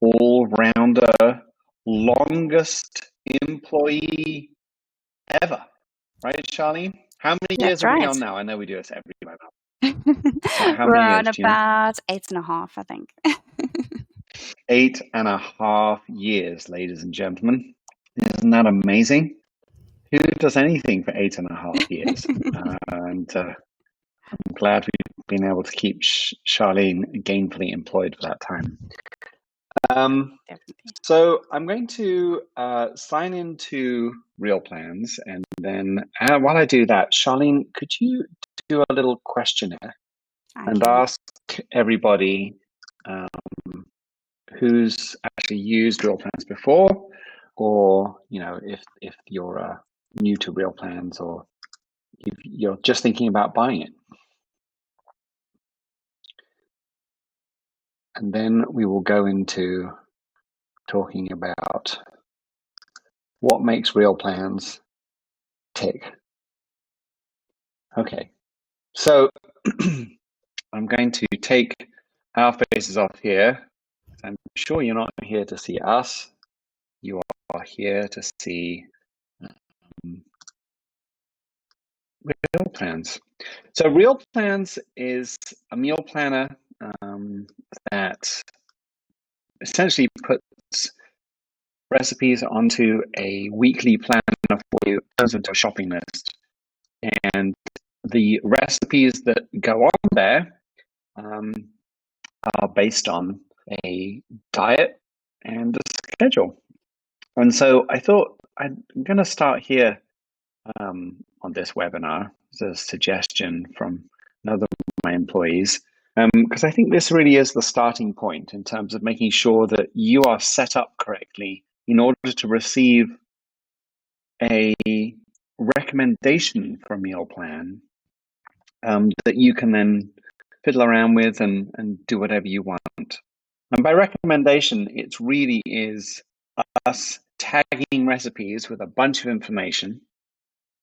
all-rounder, longest employee ever, right, Charlene? How many years That's are we right. on now? I know we do this every moment. How We're many on years, do you know? about 8.5, I think. 8.5 years, ladies and gentlemen. Isn't that amazing? Who does anything for 8.5 years? And I'm glad we've been able to keep Charlene gainfully employed for that time. Definitely. So I'm going to sign into Real Plans, and then while I do that, Charlene, could you do a little questionnaire and Okay. ask everybody who's actually used Real Plans before, or if you're new to Real Plans, or if you're just thinking about buying it. And then we will go into talking about what makes Real Plans tick. Okay, so I'm going to take our faces off here. I'm sure you're not here to see us. You are here to see Real Plans. So Real Plans is a meal planner that essentially puts recipes onto a weekly planner for you, turns into a shopping list. And the recipes that go on there are based on a diet and a schedule. And so I thought I'm going to start here on this webinar as a suggestion from another of my employees, because I think this really is the starting point in terms of making sure that you are set up correctly in order to receive a recommendation for a meal plan that you can then fiddle around with and do whatever you want. And by recommendation, it really is us tagging recipes with a bunch of information,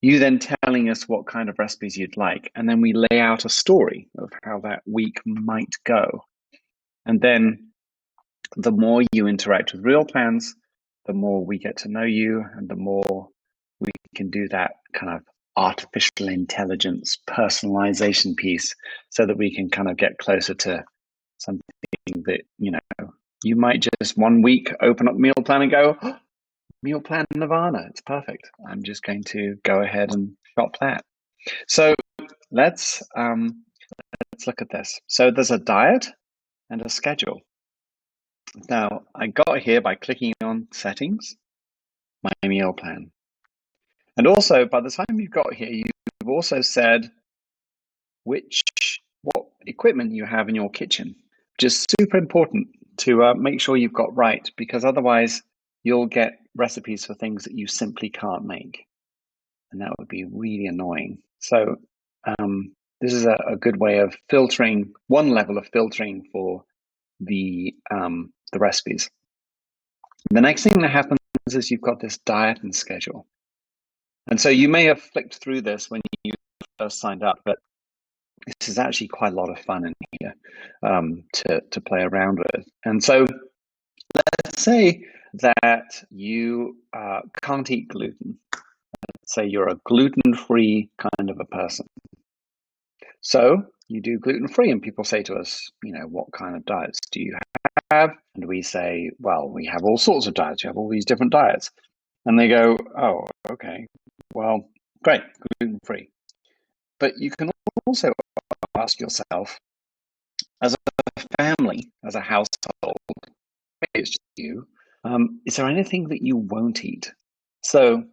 you then telling us what kind of recipes you'd like, and then we lay out a story of how that week might go. And then the more you interact with Real Plans, the more we get to know you, and the more we can do that kind of artificial intelligence personalization piece, so that we can kind of get closer to something that, you might just one week open up Meal Plan and go, oh, Meal Plan Nirvana, it's perfect. I'm just going to go ahead and shop that. So let's look at this. So there's a diet and a schedule. Now, I got here by clicking on Settings, My Meal Plan. And also, by the time you've got here, you've also said what equipment you have in your kitchen, which is super important to make sure you've got right, because otherwise you'll get recipes for things that you simply can't make. And that would be really annoying. So this is a good way of filtering, one level of filtering for the recipes. The next thing that happens is you've got this diet and schedule. And so you may have flicked through this when you first signed up, but this is actually quite a lot of fun in here to play around with. And so let's say that you can't eat gluten. Let's say you're a gluten-free kind of a person. So you do gluten-free, and people say to us, what kind of diets do you have? And we say, well, we have all sorts of diets. You have all these different diets. And they go, oh, okay, well, great, gluten-free. But you can also ask yourself, as a family, as a household, it's just you, is there anything that you won't eat? So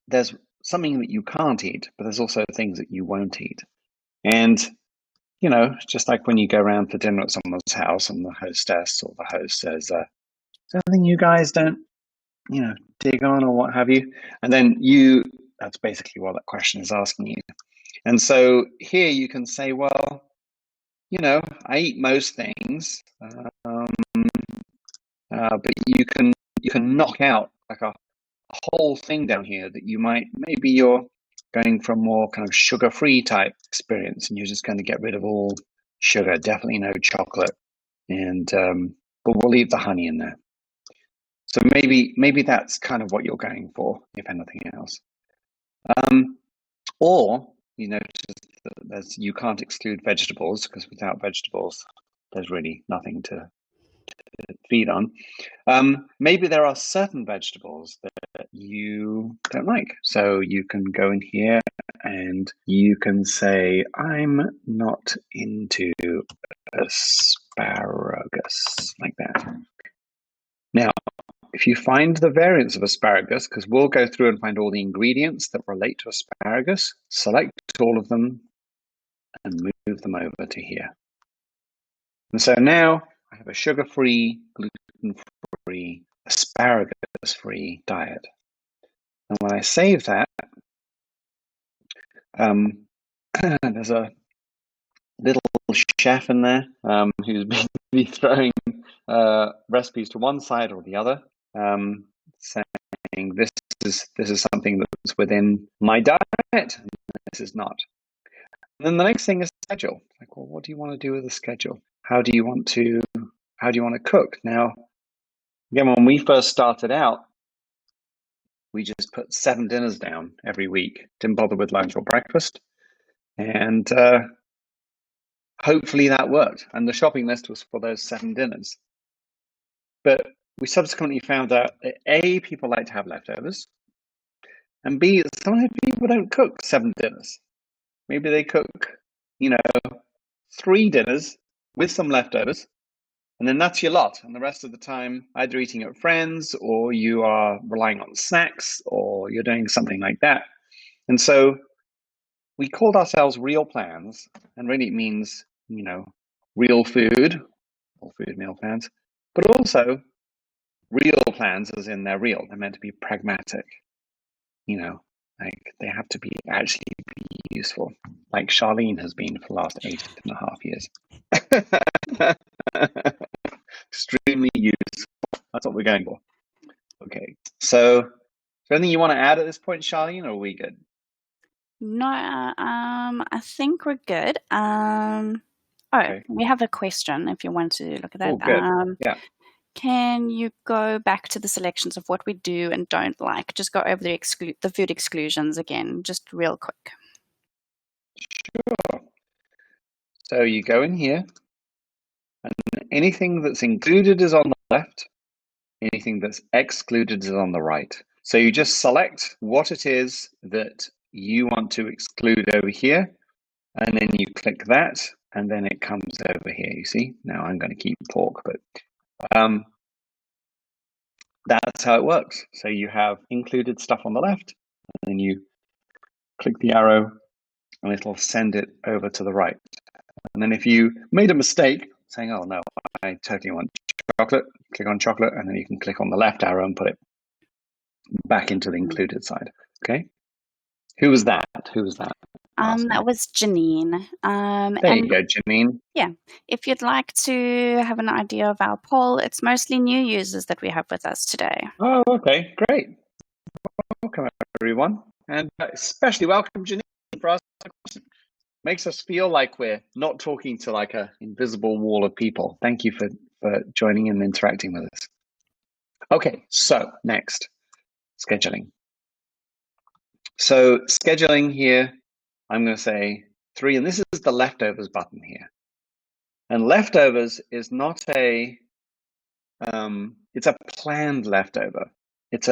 there's something that you can't eat, but there's also things that you won't eat. And, just like when you go around for dinner at someone's house and the hostess or the host says, is there anything you guys don't, dig on or what have you? And then that's basically what that question is asking you. And so here you can say, well, I eat most things, but you can knock out like a whole thing down here that maybe you're going for a more kind of sugar-free type experience, and you're just going to get rid of all sugar, definitely no chocolate, and but we'll leave the honey in there. So maybe that's kind of what you're going for, if anything else. Or you notice that you can't exclude vegetables, because without vegetables, there's really nothing to feed on. Maybe there are certain vegetables that you don't like. So you can go in here and you can say, I'm not into asparagus, like that. Now, if you find the variants of asparagus, because we'll go through and find all the ingredients that relate to asparagus, select all of them and move them over to here. And so now I have a sugar-free, gluten-free, asparagus-free diet. And when I save that, there's a little chef in there who's busy throwing recipes to one side or the other, saying this is something that's within my diet, and this is not. And then the next thing is schedule. Like, well, what do you want to do with the schedule? How do you want to cook? Now, again, when we first started out, we just put 7 dinners down every week. Didn't bother with lunch or breakfast, and hopefully that worked. And the shopping list was for those 7 dinners. But we subsequently found out that A, people like to have leftovers, and B, sometimes people don't cook 7 dinners. Maybe they cook, 3 dinners with some leftovers, and then that's your lot. And the rest of the time, either eating at friends, or you are relying on snacks, or you're doing something like that. And so we called ourselves Real Plans, and really it means, real food, or food meal plans, but also real plans as in they're real. They're meant to be pragmatic. Like they have to actually be useful, like Charlene has been for the last 8.5 years. Extremely useful. That's what we're going for. Okay. So, is there anything you want to add at this point, Charlene, or are we good? No, I think we're good. Okay. We have a question if you want to look at that. Oh, good. Yeah. Can you go back to the selections of what we do and don't like? Just go over the food exclusions again, just real quick. Sure. So you go in here, and anything that's included is on the left, anything that's excluded is on the right. So you just select what it is that you want to exclude over here, and then you click that, and then it comes over here, you see? Now I'm going to keep pork, but that's how it works. So you have included stuff on the left, and then you click the arrow, and it'll send it over to the right. And then if you made a mistake, saying, oh no, I totally want chocolate, click on chocolate, and then you can click on the left arrow and put it back into the included side. Okay? Who was that? That was Janine. There you go, Janine. Yeah. If you'd like to have an idea of our poll, it's mostly new users that we have with us today. Oh, okay. Great. Welcome, everyone. And especially welcome, Janine, for asking the question. Makes us feel like we're not talking to like an invisible wall of people. Thank you for joining and interacting with us. Okay, so next, scheduling. So scheduling here, I'm going to say 3, and this is the leftovers button here. And leftovers is not it's a planned leftover. It's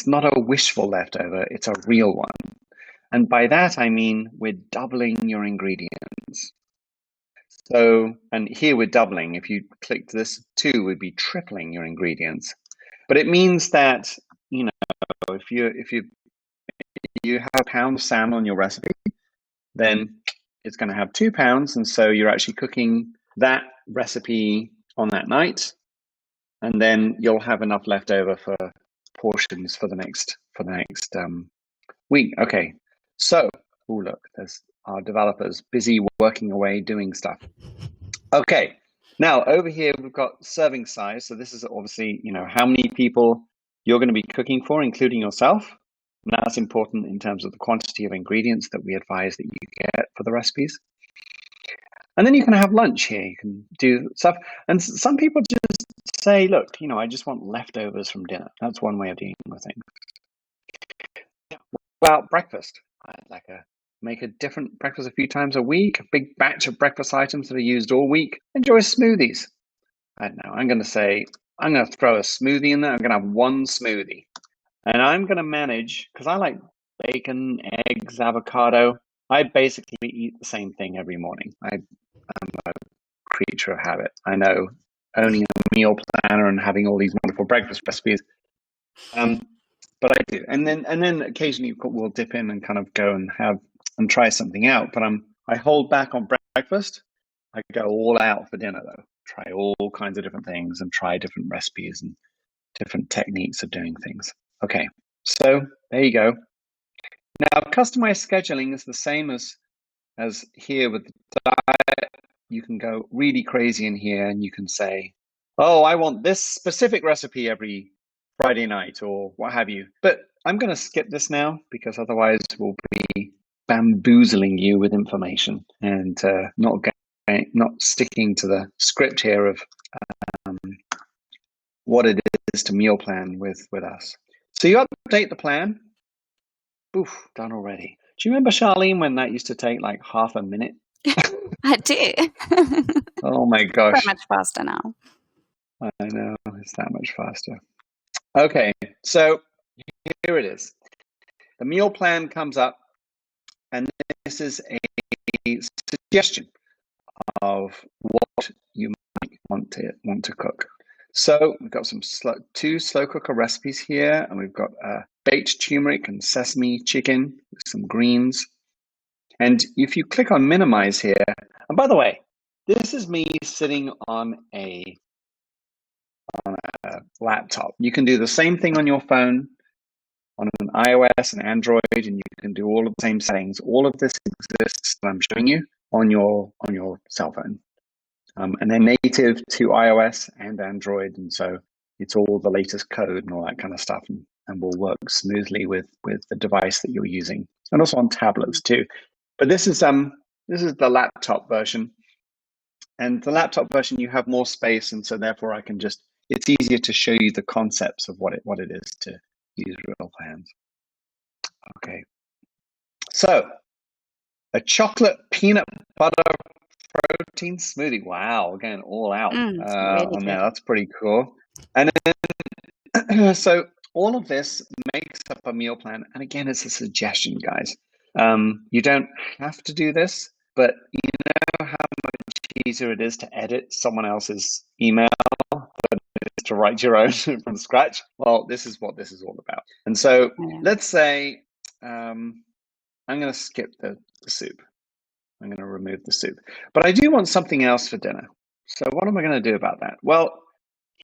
not a wishful leftover, it's a real one. And by that, I mean we're doubling your ingredients. So, and here we're doubling. If you clicked this 2, we'd be tripling your ingredients. But it means that, if you have a pound of salmon on your recipe, then it's going to have 2 pounds. And so you're actually cooking that recipe on that night. And then you'll have enough left over for portions for the next week. Okay. So, look, there's our developers busy working away, doing stuff. Okay. Now over here, we've got serving size. So this is obviously, how many people you're going to be cooking for, including yourself. And that's important in terms of the quantity of ingredients that we advise that you get for the recipes. And then you can have lunch here. You can do stuff. And some people just say, look, I just want leftovers from dinner. That's one way of dealing with things. What about breakfast? I'd like make a different breakfast a few times a week, a big batch of breakfast items that are used all week. Enjoy smoothies. I don't know. I'm going to throw a smoothie in there. I'm going to have one smoothie. And I'm going to manage, because I like bacon, eggs, avocado. I basically eat the same thing every morning. I'm a creature of habit. I know owning a meal planner and having all these wonderful breakfast recipes. But I do. And then occasionally we'll dip in and kind of go and try something out. But I hold back on breakfast. I go all out for dinner though. Try all kinds of different things and try different recipes and different techniques of doing things. Okay, so there you go. Now, customized scheduling is the same as here with the diet. You can go really crazy in here and you can say, oh, I want this specific recipe every Friday night or what have you. But I'm going to skip this now because otherwise we'll be bamboozling you with information and not sticking to the script here of what it is to meal plan with us. So you update the plan. Oof, done already. Do you remember, Charlene, when that used to take like half a minute? I do. Oh my gosh. So much faster now. I know, it's that much faster. Okay, so here it is. The meal plan comes up, and this is a suggestion of what you might want to cook. So we've got two slow cooker recipes here, and we've got baked turmeric and sesame chicken with some greens. And if you click on minimize here, and by the way, this is me sitting on a laptop. You can do the same thing on your phone, on an iOS and Android, and you can do all of the same settings. All of this exists that I'm showing you on your cell phone. And they're native to iOS and Android, and so it's all the latest code and all that kind of stuff, and will work smoothly with the device that you're using, and also on tablets too. But this is the laptop version, and the laptop version you have more space, and so therefore it's easier to show you the concepts of what it is to use real plans. Okay, so a chocolate peanut butter protein smoothie. Wow, again, all out really on there. That's pretty cool. And then, so all of this makes up a meal plan. And again, it's a suggestion, guys. You don't have to do this, but you know how much easier it is to edit someone else's email than it is to write your own from scratch. Well, this is what this is all about. And so let's say I'm going to skip the soup. I'm going to remove the soup. But I do want something else for dinner. So what am I going to do about that? Well,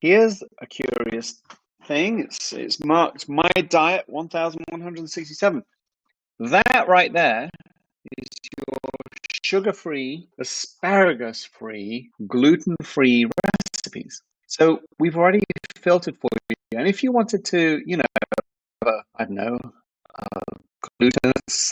here's a curious thing. It's marked My Diet 1167. That right there is your sugar-free, asparagus-free, gluten-free recipes. So we've already filtered for you. And if you wanted to, I don't know, glutinous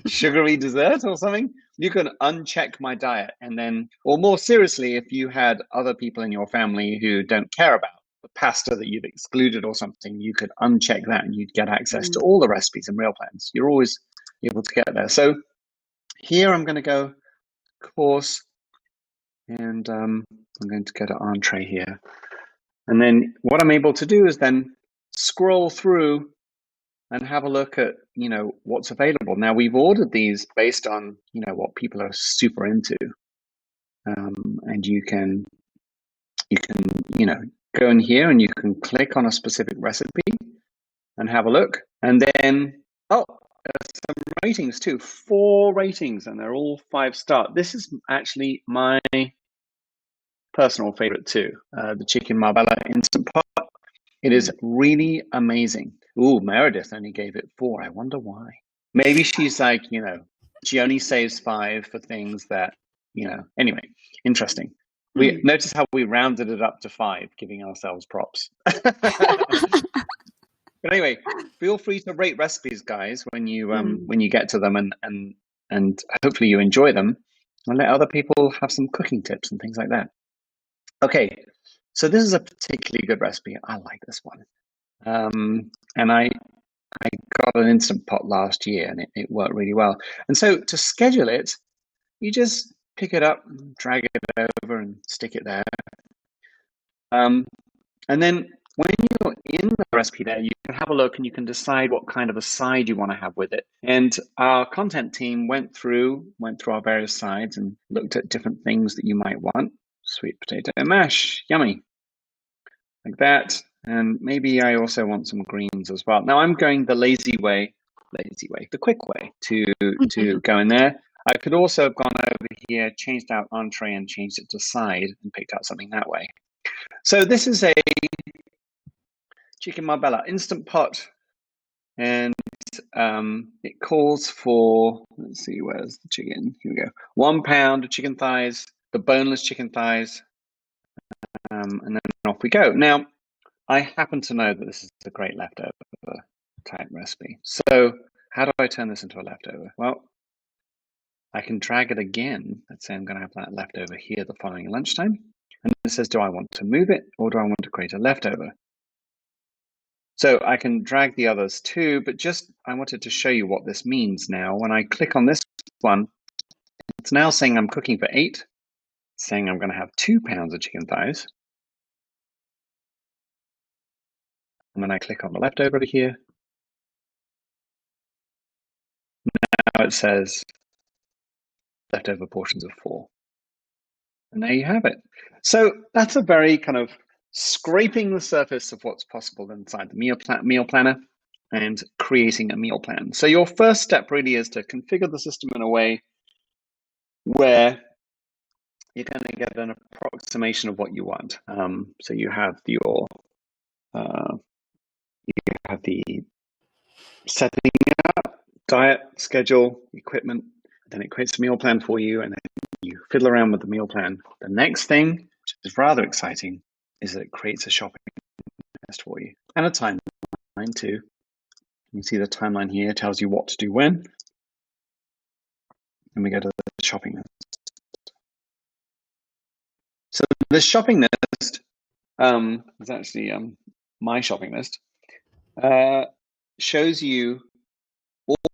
sugary dessert or something, you can uncheck My Diet, and then, or more seriously, if you had other people in your family who don't care about the pasta that you've excluded or something, you could uncheck that and you'd get access to all the recipes and meal plans. You're always able to get there. So here I'm going to go course, and I'm going to go to entree here. And then what I'm able to do is then scroll through and have a look at, what's available. Now, we've ordered these based on, what people are super into. And you can, go in here and you can click on a specific recipe and have a look. And then, there's some ratings too, 4 ratings, and they're all 5-star. This is actually my personal favorite too, the chicken marbella instant pot. It is really amazing. Ooh, Meredith only gave it 4. I wonder why. Maybe she's like, she only saves 5 for things that, anyway, interesting. We notice how we rounded it up to 5, giving ourselves props. But anyway, feel free to rate recipes, guys, when you get to them, and hopefully you enjoy them. and let other people have some cooking tips and things like that. Okay, so this is a particularly good recipe. I like this one. And I got an Instant Pot last year, and it worked really well. And so to schedule it, you just pick it up, drag it over, and stick it there. And then when you're in the recipe there, you can have a look and you can decide what kind of a side you want to have with it. And our content team went through our various sides and looked at different things that you might want. Sweet potato mash, yummy, like that. And maybe I also want some greens as well. Now I'm going the lazy way, the quick way to go in there. I could also have gone over here, changed out entree and changed it to side and picked out something that way. So this is a chicken marbella Instant Pot, and it calls for, let's see, where's the chicken? Here we go. 1 pound of chicken thighs, the boneless chicken thighs, and then off we go. Now, I happen to know that this is a great leftover type recipe. So how do I turn this into a leftover? Well, I can drag it again. Let's say I'm going to have that leftover here the following lunchtime. And it says, do I want to move it or do I want to create a leftover? So I can drag the others too, but just I wanted to show you what this means now. When I click on this one, it's now saying I'm cooking for 8, it's saying I'm going to have 2 pounds of chicken thighs. And when I click on the leftover over here, now it says leftover portions of 4. And there you have it. So that's a very kind of scraping the surface of what's possible inside the meal planner and creating a meal plan. So your first step really is to configure the system in a way where you're going to get an approximation of what you want. So you have your the setting up, diet, schedule, equipment, then it creates a meal plan for you, and then you fiddle around with the meal plan. The next thing, which is rather exciting, is that it creates a shopping list for you and a timeline too. You can see the timeline here tells you what to do when. And we go to the shopping list. So this shopping list is actually my shopping list. Shows you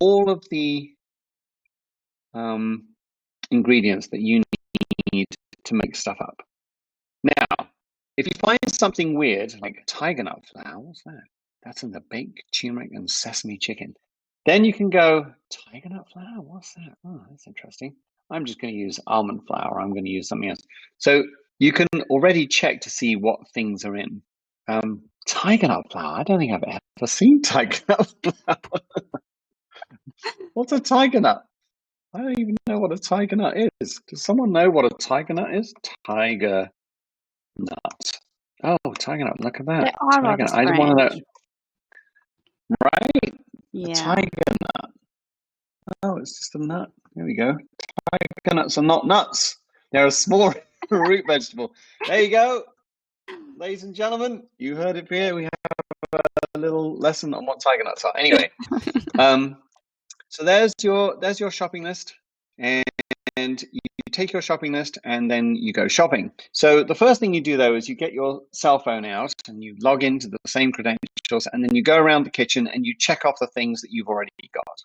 all of the ingredients that you need to make stuff up. Now, if you find something weird, like tiger nut flour, what's that? That's in the baked turmeric and sesame chicken. Then you can go, tiger nut flour, what's that? Oh, that's interesting. I'm just going to use almond flour. I'm going to use something else. So you can already check to see what things are in. Tiger nut flour, I don't think I've ever seen tiger nut flour. What's a tiger nut? I don't even know what a tiger nut is. Does someone know what a tiger nut is? Tiger nut. Oh, tiger nut. Look at that. They are rather I just want to know. Right? Yeah. A tiger nut. Oh, it's just a nut. There we go. Tiger nuts are not nuts. They're a small root vegetable. There you go. Ladies and gentlemen, you heard it here. We have a little lesson on what tiger nuts are. Anyway, so there's your shopping list, and you take your shopping list and then you go shopping. So the first thing you do though is you get your cell phone out and you log into the same credentials, and then you go around the kitchen and you check off the things that you've already got.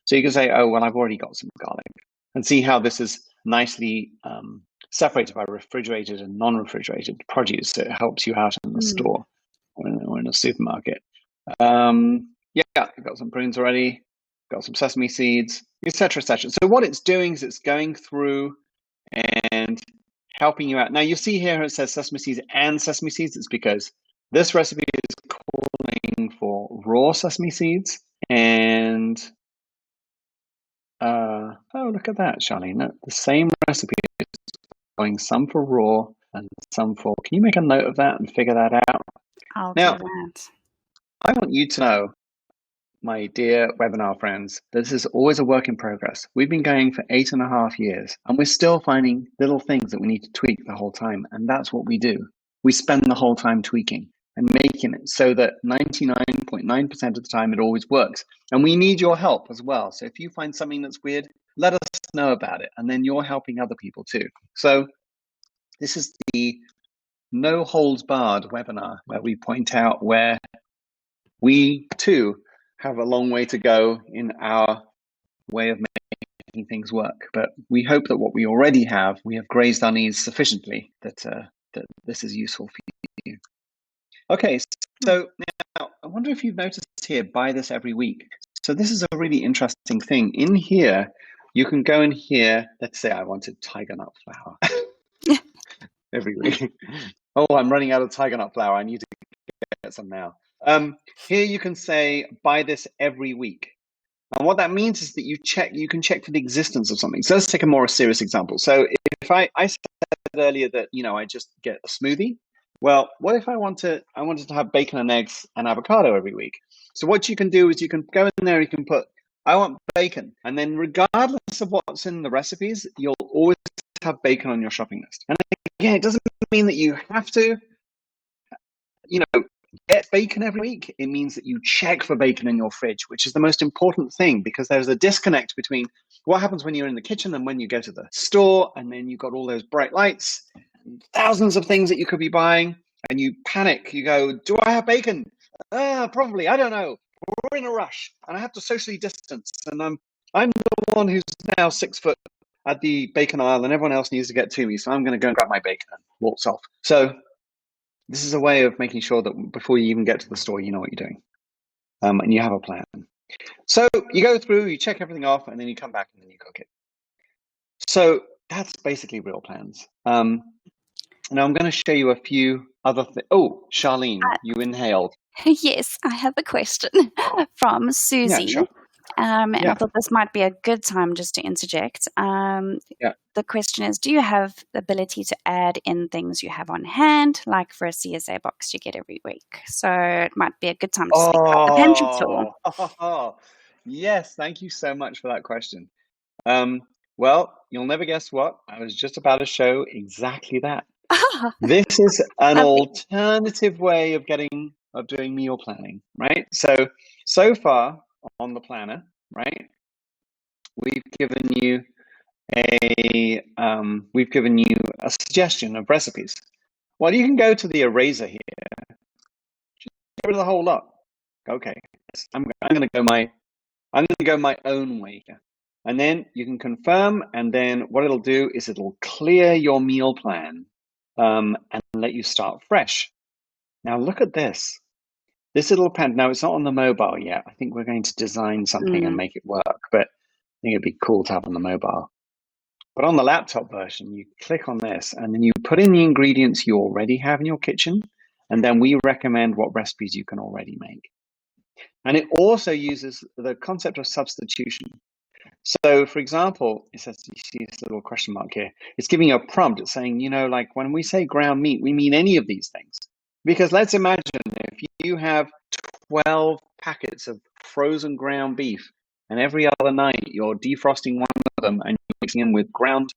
So you can say, oh, well, I've already got some garlic, and see how this is nicely separated by refrigerated and non-refrigerated produce. So it helps you out in the store or in a supermarket. Yeah, I've got some prunes already, got some sesame seeds, etc., etc. So what it's doing is it's going through and helping you out. Now you see here it says sesame seeds and sesame seeds. It's because this recipe is calling for raw sesame seeds, and oh, look at that, Charlene. The same recipe is calling some for raw and some for. Can you make a note of that and figure that out? I'll Now, do that. I want you to know, my dear webinar friends, this is always a work in progress. We've been going for 8.5 years, and we're still finding little things that we need to tweak the whole time. And that's what we do. We spend the whole time tweaking and making it so that 99.9% of the time it always works. And we need your help as well. So if you find something that's weird, let us know about it. And then you're helping other people too. So this is the No Holds Barred webinar where we point out where we too have a long way to go in our way of making things work. But we hope that what we already have, we have grazed our needs sufficiently that this is useful for you. Okay, so now I wonder if you've noticed here, buy this every week. So this is a really interesting thing. In here, you can go in here, let's say I wanted tiger nut flour every week. Oh, I'm running out of tiger nut flour. I need to get some now. Here you can say, buy this every week. And what that means is that you can check for the existence of something. So let's take a more serious example. So if I said earlier that, I just get a smoothie. Well, what if I wanted to have bacon and eggs and avocado every week? So what you can do is you can go in there, you can put, I want bacon. And then regardless of what's in the recipes, you'll always have bacon on your shopping list. And again, it doesn't mean that you have to, get bacon every week. It means that you check for bacon in your fridge, which is the most important thing, because there's a disconnect between what happens when you're in the kitchen and when you go to the store, and then you've got all those bright lights, and thousands of things that you could be buying, and you panic. You go, do I have bacon? Probably. I don't know. We're in a rush, and I have to socially distance, and I'm the one who's now 6 foot at the bacon aisle, and everyone else needs to get to me, so I'm going to go and grab my bacon and walks off. So this is a way of making sure that before you even get to the store, you know what you're doing, and you have a plan. So you go through, you check everything off, and then you come back and then you cook it. So that's basically real plans. Now I'm going to show you a few other things. Oh, Charlene, you inhaled. Yes, I have a question from Susie. Yeah, sure. And I thought this might be a good time just to interject. The question is, do you have the ability to add in things you have on hand, like for a CSA box you get every week? So it might be a good time to speak about the pantry tool. Yes, thank you so much for that question. Well, you'll never guess what. I was just about to show exactly that. This is an alternative way of doing meal planning, right? So far on the planner, right, we've given you a suggestion of recipes. Well, you can go to the eraser here. Just get rid of the whole lot. Okay, I'm going to go my own way here. And then you can confirm, and then what it'll do is it'll clear your meal plan and let you start fresh. Now look at this. This little pen, now it's not on the mobile yet. I think we're going to design something and make it work, but I think it'd be cool to have on the mobile. But on the laptop version, you click on this and then you put in the ingredients you already have in your kitchen, and then we recommend what recipes you can already make. And it also uses the concept of substitution. So, for example, it says, you see this little question mark here. It's giving you a prompt. It's saying, like when we say ground meat, we mean any of these things. Because let's imagine if you have 12 packets of frozen ground beef, and every other night you're defrosting one of them and you're mixing in with ground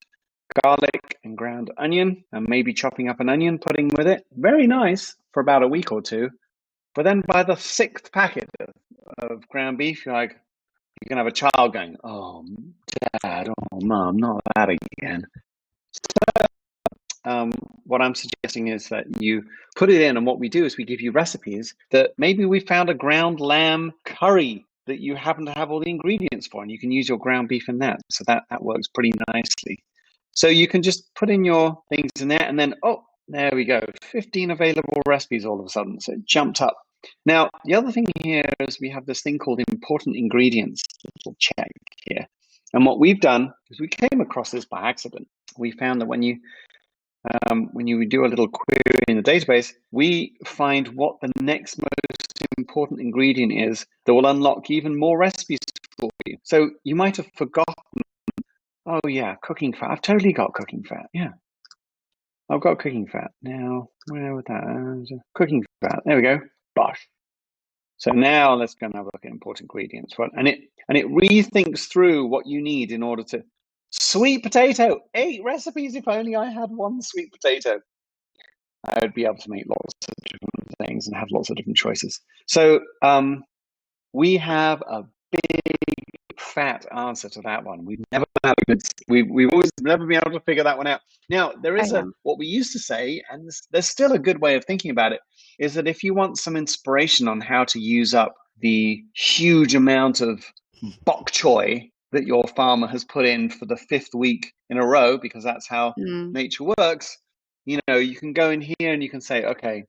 garlic and ground onion, and maybe chopping up an onion, putting with it. Very nice for about a week or two. But then by the 6th packet of ground beef, you're going to have a child going, oh, Dad, oh, Mom, not that again. So what I'm suggesting is that you put it in, and what we do is we give you recipes that maybe we found a ground lamb curry that you happen to have all the ingredients for, and you can use your ground beef in that. So that works pretty nicely. So you can just put in your things in there, and then, oh, there we go, 15 available recipes all of a sudden. So it jumped up. Now, the other thing here is we have this thing called important ingredients, little check here. And what we've done is we came across this by accident. We found that when you do a little query in the database, we find what the next most important ingredient is that will unlock even more recipes for you. So you might have forgotten, oh yeah, cooking fat. I've totally got cooking fat, yeah. I've got cooking fat. Now, where would that? Cooking fat, there we go, bosh. So now let's go and have a look at important ingredients. And it rethinks through what you need in order to. Sweet potato, 8 recipes. If only I had one sweet potato, I would be able to make lots of different things and have lots of different choices. So we have a big fat answer to that one. We've never had a good. We've always never been able to figure that one out. Now there is what we used to say, and there's still a good way of thinking about it. Is that if you want some inspiration on how to use up the huge amount of bok choy that your farmer has put in for the 5th week in a row, because that's how nature works, you can go in here and you can say, okay,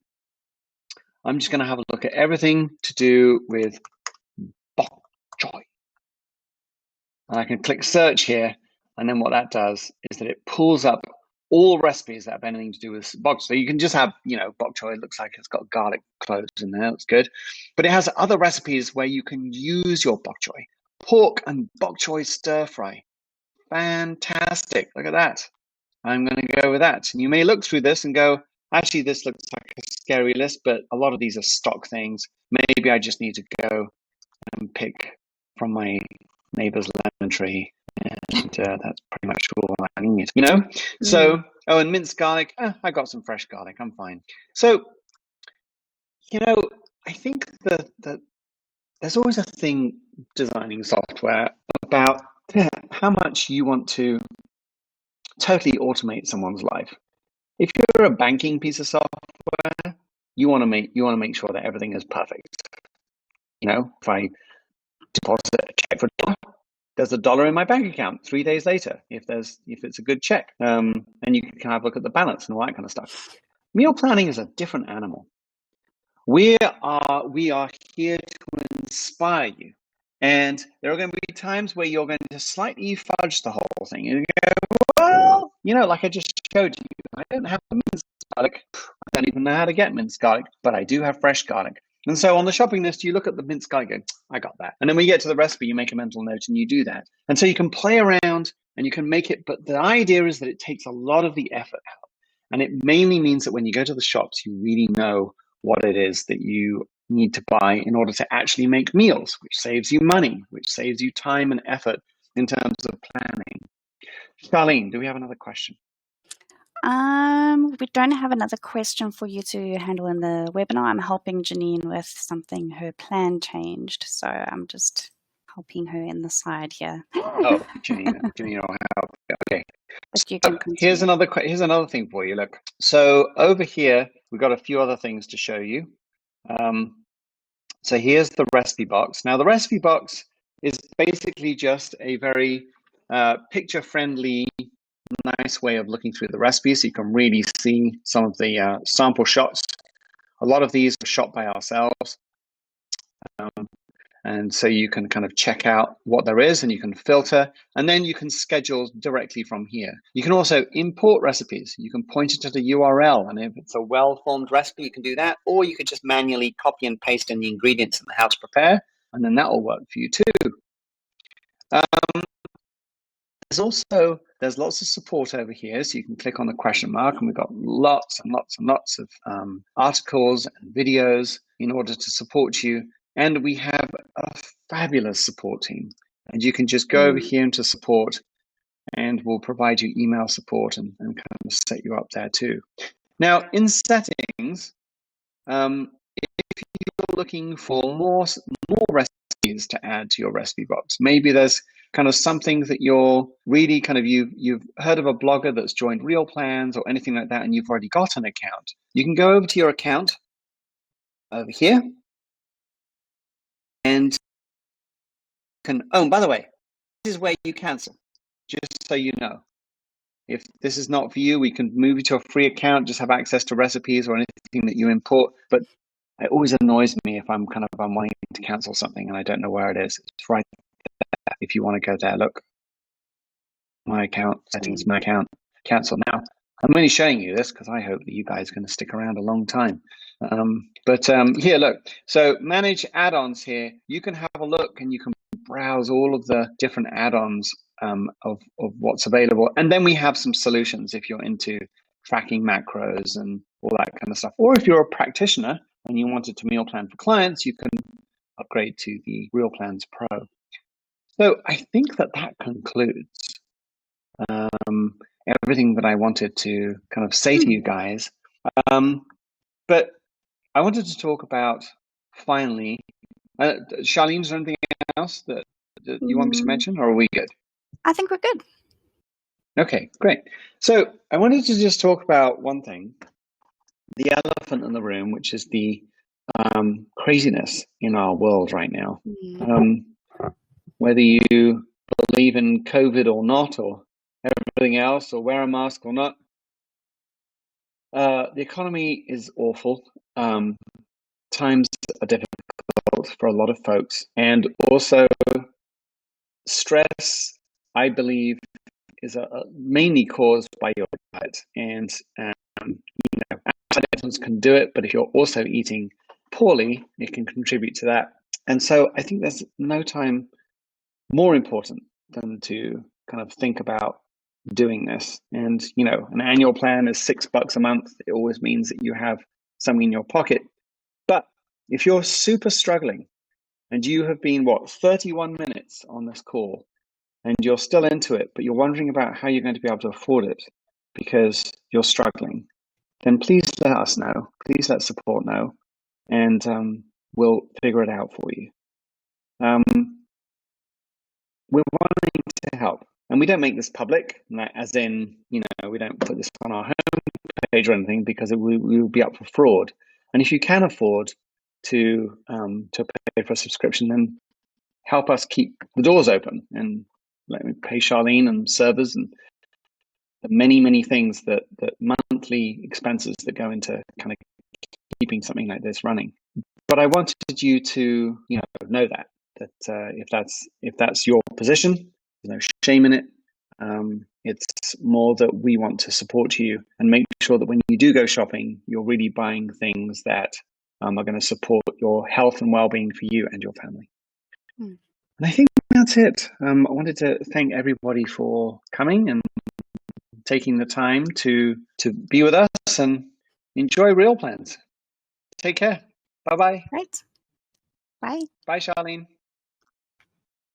I'm just going to have a look at everything to do with bok choy. And I can click search here. And then what that does is that it pulls up all recipes that have anything to do with bok choy. So you can just have, bok choy. It looks like it's got garlic cloves in there. That's good. But it has other recipes where you can use your bok choy. Pork and bok choy stir fry. Fantastic. Look at that. I'm going to go with that. And you may look through this and go, actually, this looks like a scary list, but a lot of these are stock things. Maybe I just need to go and pick from my neighbor's lemon tree. And that's pretty much all I need, So, and minced garlic. I got some fresh garlic. I'm fine. So, I think that there's always a thing designing software about how much you want to totally automate someone's life. If you're a banking piece of software, you want to make sure that everything is perfect. If I deposit a check for $1, there's $1 in my bank account 3 days later, if it's a good check. And you can kind of look at the balance and all that kind of stuff. Meal planning is a different animal. We are here to inspire you. And there are going to be times where you're going to slightly fudge the whole thing. And you go, well, like I just showed you, I don't have minced garlic. I don't even know how to get minced garlic, but I do have fresh garlic. And so on the shopping list, you look at the minced garlic and go, I got that. And then when you get to the recipe, you make a mental note and you do that. And so you can play around and you can make it. But the idea is that it takes a lot of the effort out. And it mainly means that when you go to the shops, you really know what it is that you need to buy in order to actually make meals, which saves you money, which saves you time and effort in terms of planning. Charlene, do we have another question? We don't have another question for you to handle in the webinar. I'm helping Janine with something. Her plan changed, so I'm just helping her in the side here. Oh, Janine will help. Okay. But you can continue. Here's another thing for you. Look, so over here we've got a few other things to show you. So here's the recipe box. Now the recipe box is basically just a very picture-friendly, nice way of looking through the recipes, so you can really see some of the sample shots. A lot of these are shot by ourselves. And so you can kind of check out what there is and you can filter, and then you can schedule directly from here. You can also import recipes. You can point it to the URL, and if it's a well-formed recipe, you can do that, or you could just manually copy and paste in the ingredients and how to prepare, and then that will work for you too. There's lots of support over here, so you can click on the question mark, and we've got lots and lots and lots of articles and videos in order to support you. And we have a fabulous support team. And you can just go over here into support, and we'll provide you email support and kind of set you up there too. Now, in settings, if you're looking for more recipes to add to your recipe box, maybe there's kind of something that you're really kind of, you've heard of a blogger that's joined Real Plans or anything like that, and you've already got an account. You can go over to your account over here. And by the way, this is where you cancel, just so you know. If this is not for you, we can move you to a free account, just have access to recipes or anything that you import. But it always annoys me if I'm wanting to cancel something and I don't know where it is. It's right there. If you want to go there, look, my account, settings, my account, cancel now. I'm only showing you this because I hope that you guys are going to stick around a long time. But here, look, so manage add-ons here. You can have a look and you can browse all of the different add-ons of what's available. And then we have some solutions if you're into tracking macros and all that kind of stuff. Or if you're a practitioner and you wanted to meal plan for clients, you can upgrade to the Real Plans Pro. So I think that concludes everything that I wanted to kind of say to you guys. But I wanted to talk about, finally, Charlene, is there anything else that that you want me to mention, or are we good? I think we're good. Okay, great. So I wanted to just talk about one thing, the elephant in the room, which is the craziness in our world right now. Whether you believe in COVID or not, or everything else, or wear a mask or not, the economy is awful. Times are difficult for a lot of folks, and also stress, I believe, is mainly caused by your diet. And antioxidants can do it, but if you're also eating poorly, it can contribute to that. And so I think there's no time more important than to kind of think about doing this. And an annual plan is $6 a month. It always means that you have something in your pocket. But if you're super struggling and you have been 31 minutes on this call and you're still into it, but you're wondering about how you're going to be able to afford it because you're struggling, then please let us know. Please let support know, and we'll figure it out for you. We're wanting to help, and we don't make this public, as in, we don't put this on our homepage or anything, because we will be up for fraud. And if you can afford to pay for a subscription, then help us keep the doors open and let me pay Charlene and servers and the many things that monthly expenses that go into kind of keeping something like this running. But I wanted you to know that if that's your position, there's no shame in it. It's more that we want to support you and make sure that when you do go shopping, you're really buying things that are going to support your health and well-being for you and your family. And I think that's it. I wanted to thank everybody for coming and taking the time to be with us and enjoy Real Plans. Take care. Bye-bye. Right. Bye. Bye, Charlene.